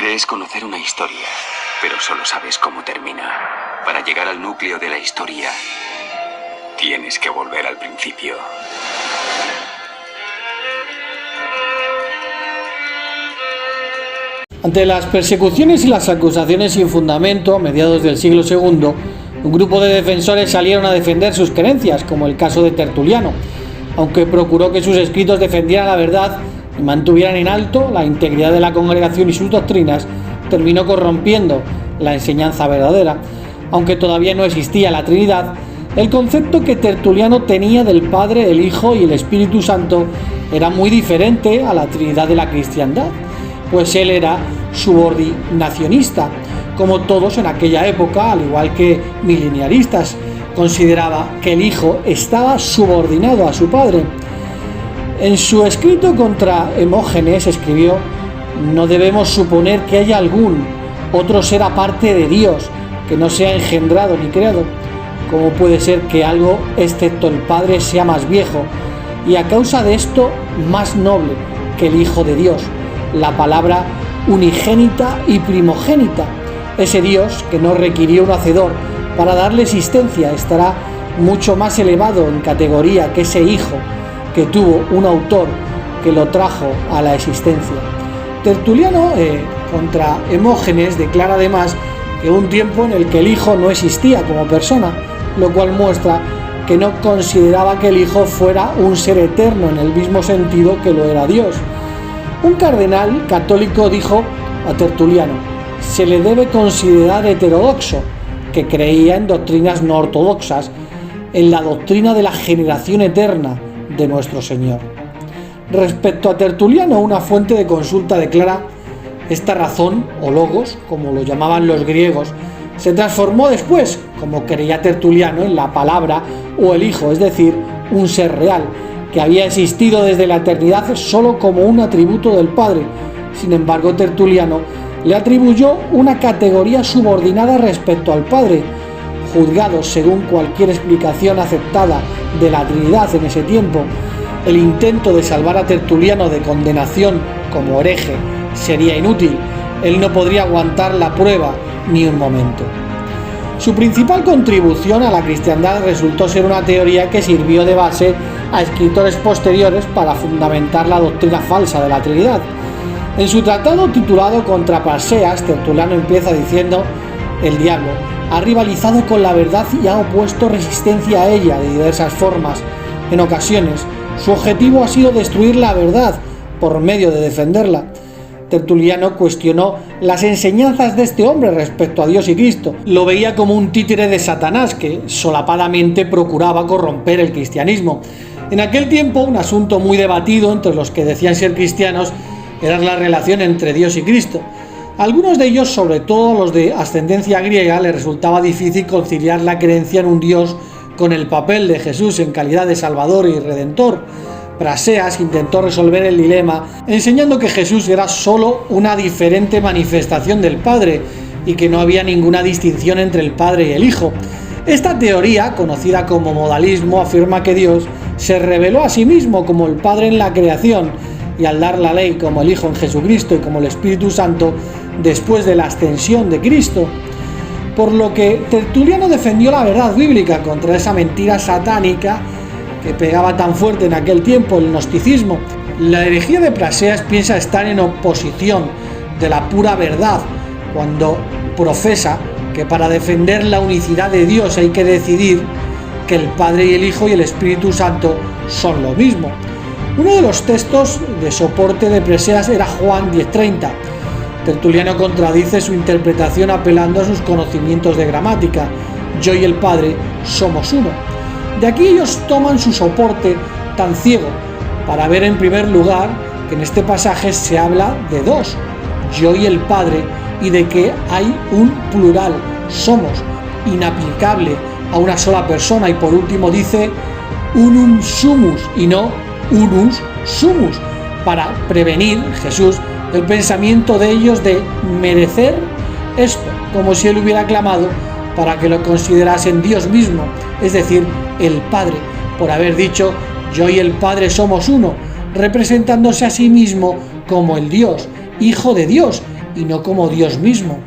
Crees conocer una historia, pero solo sabes cómo termina. Para llegar al núcleo de la historia, tienes que volver al principio. Ante las persecuciones y las acusaciones sin fundamento, a mediados del siglo II, un grupo de defensores salieron a defender sus creencias, como el caso de Tertuliano, aunque procuró que sus escritos defendieran la verdad y mantuvieran en alto la integridad de la congregación y sus doctrinas, terminó corrompiendo la enseñanza verdadera. Aunque todavía no existía la Trinidad, el concepto que Tertuliano tenía del Padre, el Hijo y el Espíritu Santo era muy diferente a la Trinidad de la cristiandad, pues él era subordinacionista, como todos en aquella época, al igual que mileniaristas. Consideraba que el Hijo estaba subordinado a su Padre. En su escrito contra Hermógenes escribió: no debemos suponer que haya algún otro ser aparte de Dios, que no sea engendrado ni creado. ¿Cómo puede ser que algo, excepto el Padre, sea más viejo y a causa de esto más noble que el Hijo de Dios, la palabra unigénita y primogénita? Ese Dios, que no requirió un hacedor para darle existencia, estará mucho más elevado en categoría que ese Hijo, que tuvo un autor que lo trajo a la existencia. Tertuliano, contra Hermógenes, declara además que hubo un tiempo en el que el Hijo no existía como persona, lo cual muestra que no consideraba que el Hijo fuera un ser eterno en el mismo sentido que lo era Dios. Un cardenal católico dijo a Tertuliano: se le debe considerar heterodoxo, que creía en doctrinas no ortodoxas, en la doctrina de la generación eterna de nuestro Señor. Respecto a Tertuliano, una fuente de consulta declara: esta razón, o logos, como lo llamaban los griegos, se transformó después, como creía Tertuliano, en la palabra o el Hijo, es decir, un ser real, que había existido desde la eternidad solo como un atributo del Padre. Sin embargo, Tertuliano le atribuyó una categoría subordinada respecto al Padre. Juzgado según cualquier explicación aceptada de la Trinidad en ese tiempo, el intento de salvar a Tertuliano de condenación como hereje sería inútil. Él no podría aguantar la prueba ni un momento. Su principal contribución a la cristiandad resultó ser una teoría que sirvió de base a escritores posteriores para fundamentar la doctrina falsa de la Trinidad. En su tratado titulado Contra Parseas, Tertuliano empieza diciendo: el diablo ha rivalizado con la verdad y ha opuesto resistencia a ella de diversas formas. En ocasiones, su objetivo ha sido destruir la verdad por medio de defenderla. Tertuliano cuestionó las enseñanzas de este hombre respecto a Dios y Cristo. Lo veía como un títere de Satanás que solapadamente procuraba corromper el cristianismo. En aquel tiempo, un asunto muy debatido entre los que decían ser cristianos era la relación entre Dios y Cristo. A algunos de ellos, sobre todo los de ascendencia griega, les resultaba difícil conciliar la creencia en un Dios con el papel de Jesús en calidad de Salvador y Redentor. Praxeas intentó resolver el dilema enseñando que Jesús era solo una diferente manifestación del Padre y que no había ninguna distinción entre el Padre y el Hijo. Esta teoría, conocida como modalismo, afirma que Dios se reveló a sí mismo como el Padre en la creación y al dar la ley como el Hijo en Jesucristo y como el Espíritu Santo después de la ascensión de Cristo. Por lo que Tertuliano defendió la verdad bíblica contra esa mentira satánica que pegaba tan fuerte en aquel tiempo, el gnosticismo. La herejía de Praxeas piensa estar en oposición de la pura verdad cuando profesa que para defender la unicidad de Dios hay que decidir que el Padre y el Hijo y el Espíritu Santo son lo mismo. Uno de los textos de soporte de Praxeas era Juan 10:30. Tertuliano contradice su interpretación apelando a sus conocimientos de gramática: yo y el Padre somos uno. De aquí ellos toman su soporte tan ciego para ver en primer lugar que en este pasaje se habla de dos, yo y el Padre, y de que hay un plural, somos, inaplicable a una sola persona, y por último dice unum sumus y no unus sumus, para prevenir Jesús el pensamiento de ellos de merecer esto, como si él hubiera clamado para que lo considerasen Dios mismo, es decir, el Padre, por haber dicho yo y el Padre somos uno, representándose a sí mismo como el Dios, Hijo de Dios, y no como Dios mismo.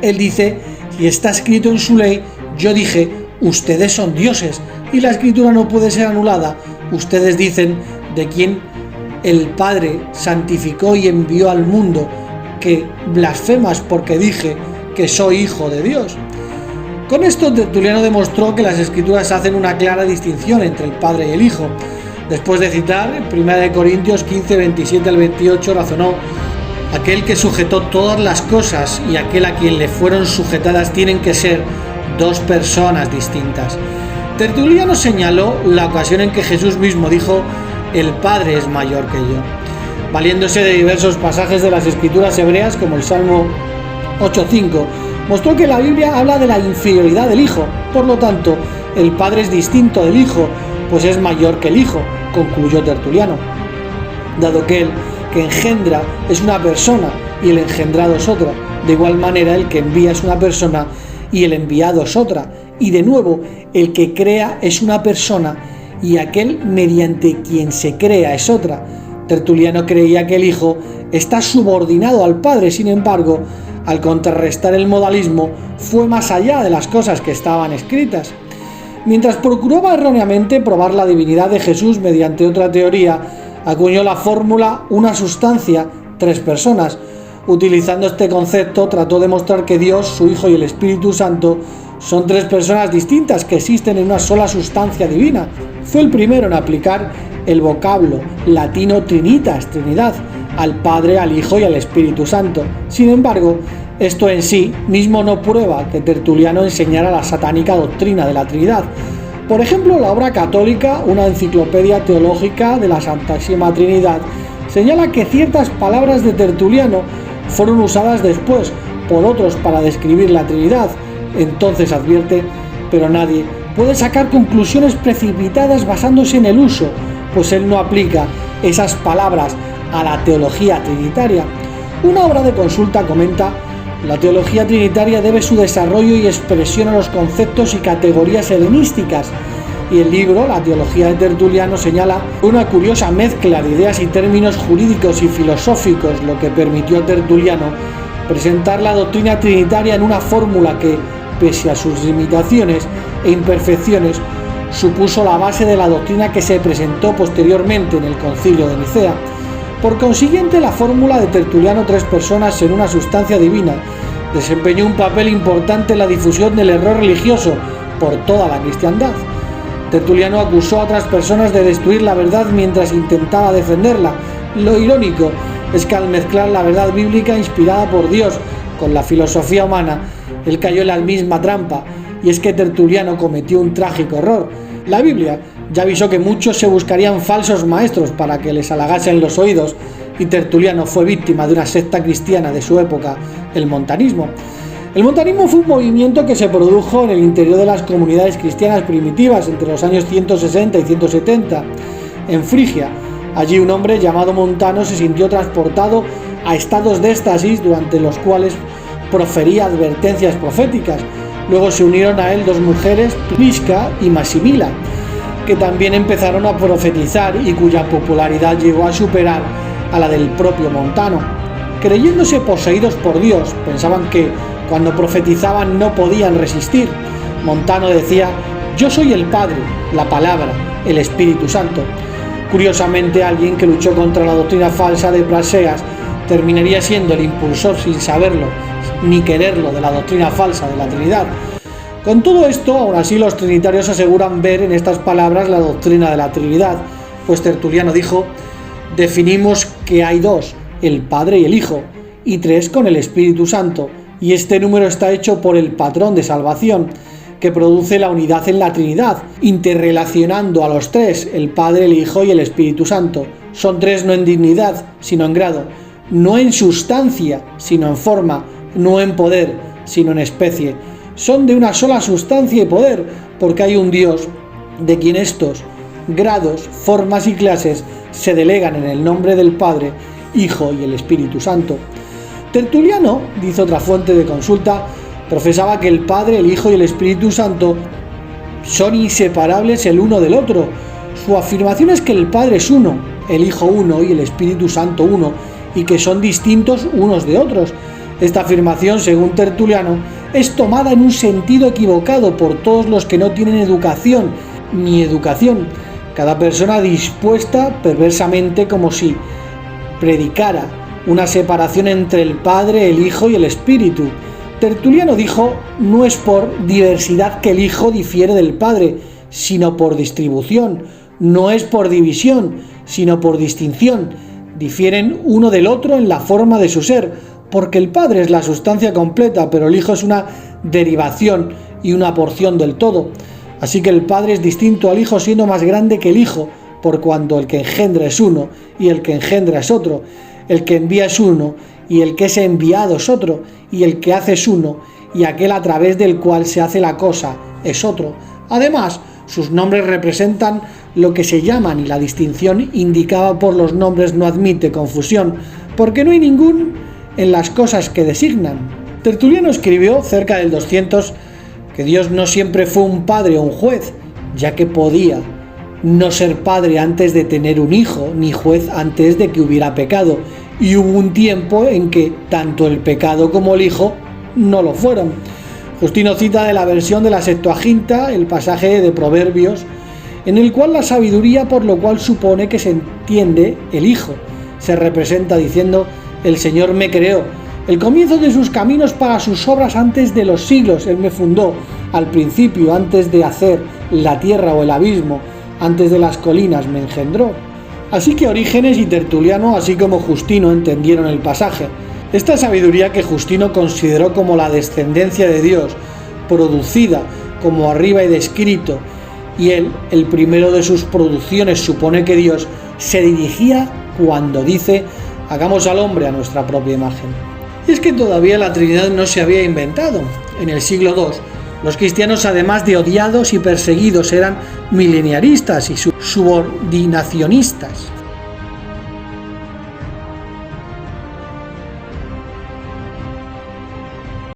Él dice, y está escrito en su ley, yo dije, ustedes son dioses, y la escritura no puede ser anulada. Ustedes dicen, de quien el Padre santificó y envió al mundo, que blasfemas porque dije que soy hijo de Dios. Con esto Tertuliano demostró que las escrituras hacen una clara distinción entre el Padre y el Hijo. Después de citar en 1 Corintios 15, 27 al 28, razonó, aquel que sujetó todas las cosas y aquel a quien le fueron sujetadas tienen que ser dos personas distintas. Tertuliano señaló la ocasión en que Jesús mismo dijo, el Padre es mayor que yo, valiéndose de diversos pasajes de las escrituras hebreas como el Salmo 8.5, mostró que la Biblia habla de la inferioridad del Hijo, por lo tanto, el Padre es distinto del Hijo, pues es mayor que el Hijo, concluyó Tertuliano. Dado que el que engendra es una persona y el engendrado es otra, de igual manera el que envía es una persona y el enviado es otra, y de nuevo, el que crea es una persona y aquel mediante quien se crea es otra. Tertuliano creía que el Hijo está subordinado al Padre, sin embargo, al contrarrestar el modalismo, fue más allá de las cosas que estaban escritas. Mientras procuraba erróneamente probar la divinidad de Jesús mediante otra teoría, acuñó la fórmula una sustancia, tres personas. Utilizando este concepto, trató de mostrar que Dios, su Hijo y el Espíritu Santo son tres personas distintas que existen en una sola sustancia divina. Fue el primero en aplicar el vocablo latino trinitas, Trinidad, al Padre, al Hijo y al Espíritu Santo. Sin embargo, esto en sí mismo no prueba que Tertuliano enseñara la satánica doctrina de la Trinidad. Por ejemplo, la obra católica, una enciclopedia teológica de la Santísima Trinidad, señala que ciertas palabras de Tertuliano fueron usadas después por otros para describir la Trinidad. Entonces advierte, pero nadie puede sacar conclusiones precipitadas basándose en el uso, pues él no aplica esas palabras a la teología trinitaria. Una obra de consulta comenta, la teología trinitaria debe su desarrollo y expresión a los conceptos y categorías helenísticas, y el libro, La teología de Tertuliano, señala una curiosa mezcla de ideas y términos jurídicos y filosóficos, lo que permitió a Tertuliano presentar la doctrina trinitaria en una fórmula que, pese a sus limitaciones e imperfecciones, supuso la base de la doctrina que se presentó posteriormente en el Concilio de Nicea. Por consiguiente, la fórmula de Tertuliano, tres personas en una sustancia divina, desempeñó un papel importante en la difusión del error religioso por toda la cristiandad. Tertuliano acusó a otras personas de destruir la verdad mientras intentaba defenderla. Lo irónico es que al mezclar la verdad bíblica inspirada por Dios con la filosofía humana, él cayó en la misma trampa, y es que Tertuliano cometió un trágico error. La Biblia ya avisó que muchos se buscarían falsos maestros para que les halagasen los oídos, y Tertuliano fue víctima de una secta cristiana de su época, el montanismo. El montanismo fue un movimiento que se produjo en el interior de las comunidades cristianas primitivas entre los años 160 y 170, en Frigia. Allí un hombre llamado Montano se sintió transportado a estados de éxtasis durante los cuales profería advertencias proféticas. Luego se unieron a él dos mujeres, Prisca y Massimila, que también empezaron a profetizar y cuya popularidad llegó a superar a la del propio Montano. Creyéndose poseídos por Dios, pensaban que cuando profetizaban no podían resistir. Montano decía, yo soy el Padre, la Palabra, el Espíritu Santo. Curiosamente, alguien que luchó contra la doctrina falsa de Praxeas terminaría siendo el impulsor sin saberlo ni quererlo de la doctrina falsa de la Trinidad. Con todo esto, aún así los trinitarios aseguran ver en estas palabras la doctrina de la Trinidad, pues Tertuliano dijo, definimos que hay dos, el Padre y el Hijo, y tres con el Espíritu Santo, y este número está hecho por el patrón de salvación, que produce la unidad en la Trinidad, interrelacionando a los tres, el Padre, el Hijo y el Espíritu Santo. Son tres no en dignidad, sino en grado, no en sustancia, sino en forma, no en poder, sino en especie. Son de una sola sustancia y poder, porque hay un Dios, de quien estos grados, formas y clases se delegan en el nombre del Padre, Hijo y el Espíritu Santo. Tertuliano, dice otra fuente de consulta, profesaba que el Padre, el Hijo y el Espíritu Santo son inseparables el uno del otro. Su afirmación es que el Padre es uno, el Hijo uno y el Espíritu Santo uno, y que son distintos unos de otros. Esta afirmación, según Tertuliano, es tomada en un sentido equivocado por todos los que no tienen educación ni educación, cada persona dispuesta perversamente como si predicara una separación entre el Padre, el Hijo y el Espíritu. Tertuliano dijo: no es por diversidad que el Hijo difiere del Padre, sino por distribución. No es por división, sino por distinción. Difieren uno del otro en la forma de su ser, porque el Padre es la sustancia completa, pero el Hijo es una derivación y una porción del todo. Así que el Padre es distinto al Hijo, siendo más grande que el Hijo, por cuanto el que engendra es uno y el que engendra es otro. El que envía es uno y el que es enviado es otro, y el que hace es uno y aquel a través del cual se hace la cosa es otro. Además, sus nombres representan lo que se llaman y la distinción indicada por los nombres no admite confusión, porque no hay ningún en las cosas que designan. Tertuliano escribió cerca del 200 que Dios no siempre fue un padre o un juez, ya que podía no ser padre antes de tener un hijo, ni juez antes de que hubiera pecado, y hubo un tiempo en que tanto el pecado como el hijo no lo fueron. Justino cita de la versión de la Septuaginta el pasaje de Proverbios, en el cual la sabiduría, por lo cual supone que se entiende el hijo, se representa diciendo: el Señor me creó, el comienzo de sus caminos para sus obras antes de los siglos, Él me fundó, al principio, antes de hacer la tierra o el abismo, antes de las colinas me engendró. Así que Orígenes y Tertuliano, así como Justino, entendieron el pasaje. Esta sabiduría que Justino consideró como la descendencia de Dios, producida como arriba y descrito, y él, el primero de sus producciones, supone que Dios se dirigía cuando dice: hagamos al hombre a nuestra propia imagen. Y es que todavía la Trinidad no se había inventado. En el siglo II, los cristianos, además de odiados y perseguidos, eran mileniaristas y subordinacionistas.